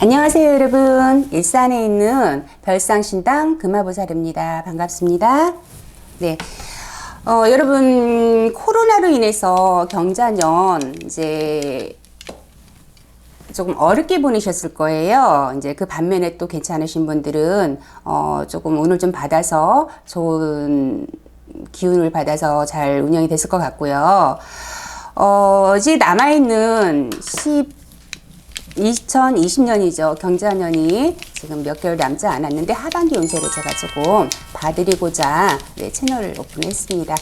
안녕하세요 여러분, 일산에 있는 별상신당 금화보살입니다. 반갑습니다. 네, 여러분 코로나로 인해서 경자년 이제 조금 어렵게 보내셨을 거예요. 이제 그 반면에 또 괜찮으신 분들은 조금 운을 좀 받아서 좋은 기운을 받아서 잘 운영이 됐을 것 같고요. 이제 남아있는 2020년이죠. 경자년이 지금 몇 개월 남지 않았는데 하반기 운세를 제가 조금 봐드리고자 채널을 오픈했습니다.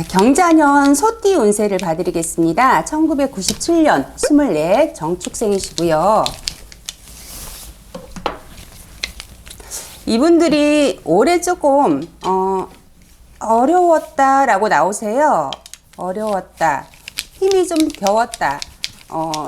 경자년 소띠 운세를 봐드리겠습니다. 1997년 24 정축생이시고요. 이분들이 올해 조금 어려웠다라고 나오세요. 어려웠다. 힘이 좀 겨웠다.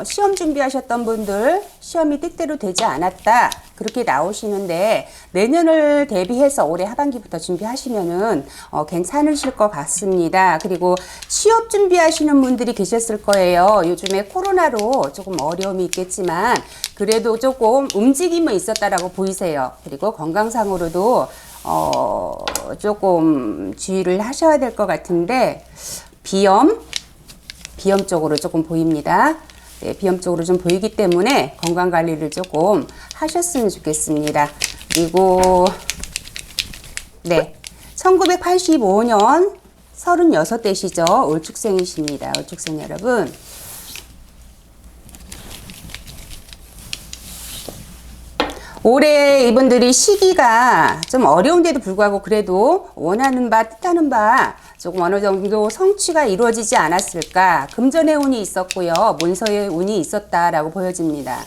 시험 준비하셨던 분들 시험이 뜻대로 되지 않았다 그렇게 나오시는데 내년을 대비해서 올해 하반기부터 준비하시면은 괜찮으실 것 같습니다. 그리고 취업 준비하시는 분들이 계셨을 거예요. 요즘에 코로나로 조금 어려움이 있겠지만 그래도 조금 움직임은 있었다라고 보이세요. 그리고 건강상으로도 조금 주의를 하셔야 될 것 같은데 비염 쪽으로 조금 보입니다. 네, 비염 쪽으로 좀 보이기 때문에 건강 관리를 조금 하셨으면 좋겠습니다. 그리고 네, 1985년 36대시죠. 을축생이십니다. 을축생 여러분. 올해 이분들이 시기가 좀 어려운데도 불구하고 그래도 원하는 바, 뜻하는 바 조금 어느 정도 성취가 이루어지지 않았을까. 금전의 운이 있었고요. 문서의 운이 있었다라고 보여집니다.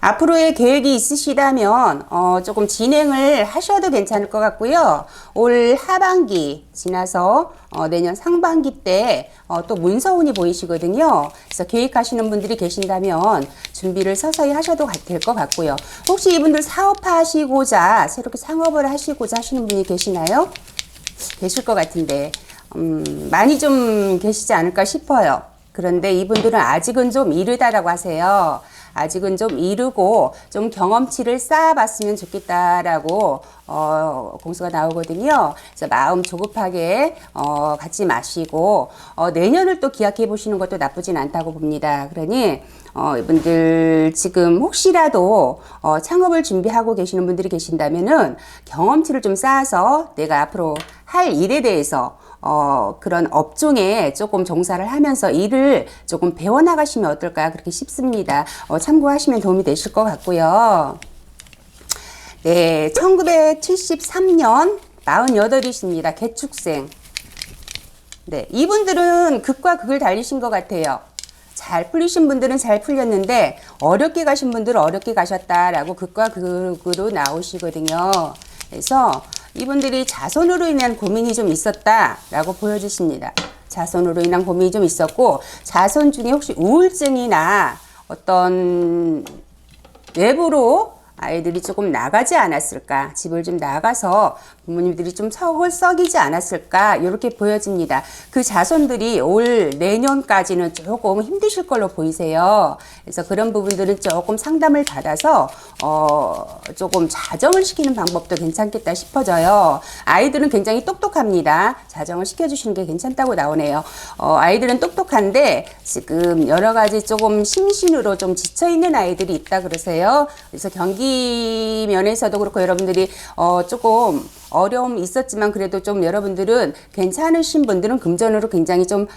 앞으로의 계획이 있으시다면 조금 진행을 하셔도 괜찮을 것 같고요. 올 하반기 지나서 내년 상반기 때 또 문서운이 보이시거든요. 그래서 계획하시는 분들이 계신다면 준비를 서서히 하셔도 될 것 같고요. 혹시 이분들 사업하시고자 새롭게 창업을 하시고자 하시는 분이 계시나요? 계실 것 같은데 많이 좀 계시지 않을까 싶어요. 그런데 이분들은 아직은 좀 이르다라고 하세요. 아직은 좀 이르고 좀 경험치를 쌓아봤으면 좋겠다라고 공수가 나오거든요. 그래서 마음 조급하게 갖지 마시고 내년을 또 기약해 보시는 것도 나쁘진 않다고 봅니다. 그러니 이분들 지금 혹시라도 창업을 준비하고 계시는 분들이 계신다면은 경험치를 좀 쌓아서 내가 앞으로 할 일에 대해서 그런 업종에 조금 종사를 하면서 일을 조금 배워나가시면 어떨까 그렇게 싶습니다. 참고하시면 도움이 되실 것 같고요. 네, 1973년 48이십니다. 개축생. 네, 이분들은 극과 극을 달리신 것 같아요. 잘 풀리신 분들은 잘 풀렸는데 어렵게 가신 분들은 어렵게 가셨다라고 극과 극으로 나오시거든요. 그래서 이분들이 자손으로 인한 고민이 좀 있었다라고 보여주십니다. 자손으로 인한 고민이 좀 있었고 자손 중에 혹시 우울증이나 어떤 외부로 아이들이 조금 나가지 않았을까, 집을 좀 나가서 부모님들이 좀 속을 썩이지 않았을까 이렇게 보여집니다. 그 자손들이 올 내년까지는 조금 힘드실 걸로 보이세요. 그래서 그런 부분들은 조금 상담을 받아서 조금 자정을 시키는 방법도 괜찮겠다 싶어져요. 아이들은 굉장히 똑똑합니다. 자정을 시켜주시는 게 괜찮다고 나오네요. 아이들은 똑똑한데 지금 여러 가지 조금 심신으로 좀 지쳐있는 아이들이 있다 그러세요. 그래서 경기 면에서도 그렇고 여러분들이 조금 어려움이 있었지만 그래도 좀 여러분들은 괜찮으신 분들은 금전으로 굉장히 좀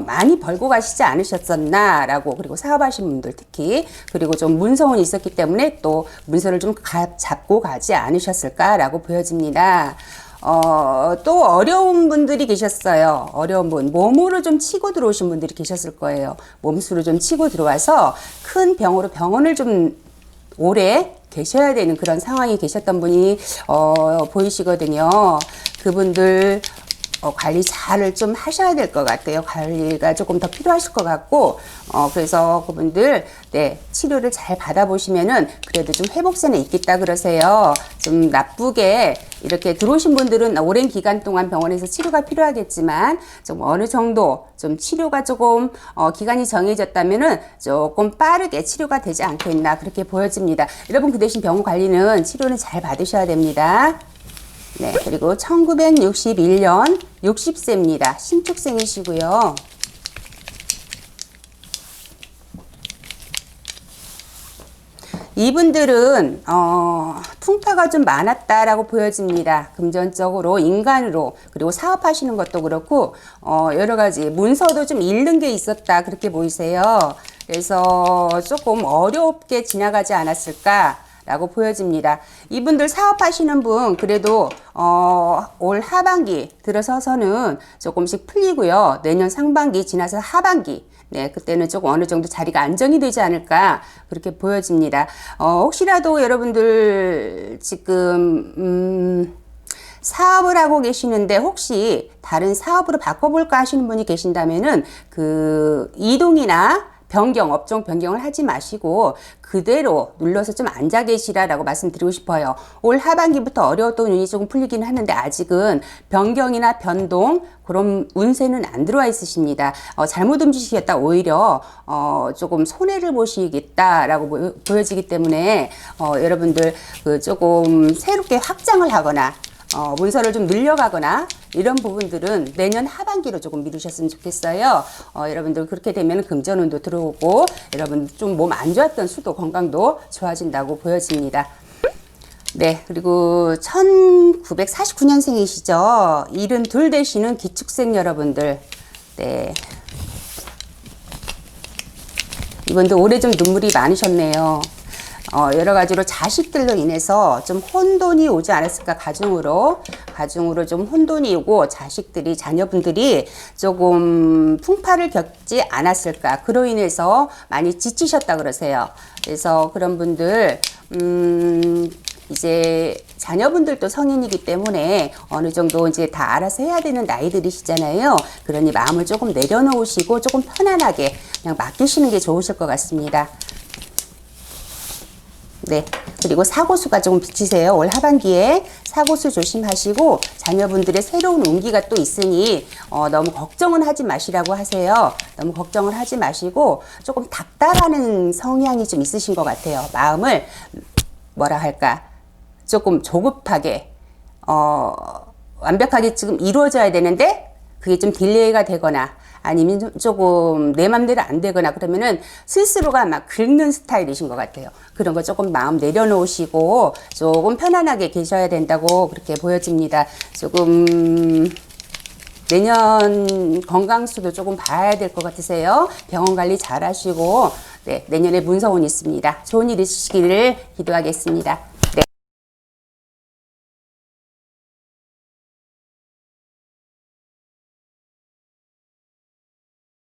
많이 벌고 가시지 않으셨었나 라고, 그리고 사업하신 분들 특히, 그리고 좀 문서운이 있었기 때문에 또 문서를 좀 잡고 가지 않으셨을까 라고 보여집니다. 또 어려운 분들이 계셨어요. 어려운 분, 몸으로 좀 치고 들어오신 분들이 계셨을 거예요. 몸수로 좀 치고 들어와서 큰 병으로 병원을 좀 오래 계셔야 되는 그런 상황이 계셨던 분이 보이시거든요. 그분들 관리 잘을 좀 하셔야 될 것 같아요. 관리가 조금 더 필요하실 것 같고, 그래서 그분들, 네, 치료를 잘 받아보시면은 그래도 좀 회복세는 있겠다 그러세요. 좀 나쁘게 이렇게 들어오신 분들은 오랜 기간 동안 병원에서 치료가 필요하겠지만, 좀 어느 정도 좀 치료가 조금, 기간이 정해졌다면은 조금 빠르게 치료가 되지 않겠나, 그렇게 보여집니다. 여러분, 그 대신 병원 관리는 치료는 잘 받으셔야 됩니다. 네, 그리고 1961년 60세입니다. 신축생이시고요. 이분들은 풍파가 좀 많았다라고 보여집니다. 금전적으로, 인간으로, 그리고 사업하시는 것도 그렇고 여러 가지 문서도 좀 잃는 게 있었다, 그렇게 보이세요. 그래서 조금 어렵게 지나가지 않았을까 라고 보여집니다. 이분들 사업하시는 분 그래도 올 하반기 들어서서는 조금씩 풀리고요. 내년 상반기 지나서 하반기, 네, 그때는 조금 어느 정도 자리가 안정이 되지 않을까, 그렇게 보여집니다. 혹시라도 여러분들 지금 사업을 하고 계시는데 혹시 다른 사업으로 바꿔볼까 하시는 분이 계신다면은 그 이동이나 변경, 업종 변경을 하지 마시고 그대로 눌러서 좀 앉아 계시라라고 말씀드리고 싶어요. 올 하반기부터 어려웠던 운이 조금 풀리긴 하는데 아직은 변경이나 변동, 그런 운세는 안 들어와 있으십니다. 잘못 움직이셨다 오히려 조금 손해를 보시겠다라고 보여지기 때문에 여러분들 그 조금 새롭게 확장을 하거나 문서를 좀 늘려가거나 이런 부분들은 내년 하반기로 조금 미루셨으면 좋겠어요. 여러분들 그렇게 되면 금전운도 들어오고 여러분 좀 몸 안 좋았던 수도 건강도 좋아진다고 보여집니다. 네, 그리고 1949년생이시죠. 72 되시는 기축생 여러분들. 네. 이분도 올해 좀 눈물이 많으셨네요. 여러 가지로 자식들로 인해서 좀 혼돈이 오지 않았을까, 가정으로 좀 혼돈이 오고 자식들이, 자녀분들이 조금 풍파를 겪지 않았을까, 그로 인해서 많이 지치셨다 그러세요. 그래서 그런 분들 이제 자녀분들도 성인이기 때문에 어느 정도 이제 다 알아서 해야 되는 나이들이시잖아요. 그러니 마음을 조금 내려놓으시고 조금 편안하게 그냥 맡기시는 게 좋으실 것 같습니다. 네, 그리고 사고수가 조금 비치세요. 올 하반기에 사고수 조심하시고 자녀분들의 새로운 운기가 또 있으니 너무 걱정은 하지 마시라고 하세요. 너무 걱정을 하지 마시고 조금 닥달하는 성향이 좀 있으신 것 같아요. 마음을 뭐라 할까, 조금 조급하게 완벽하게 지금 이루어져야 되는데 그게 좀 딜레이가 되거나 아니면 조금 내 맘대로 안 되거나 그러면은 스스로가 막 긁는 스타일이신 것 같아요. 그런 거 조금 마음 내려놓으시고 조금 편안하게 계셔야 된다고 그렇게 보여집니다. 조금 내년 건강수도 조금 봐야 될 것 같으세요. 병원 관리 잘 하시고, 네, 내년에 문서운 있습니다. 좋은 일 있으시기를 기도하겠습니다.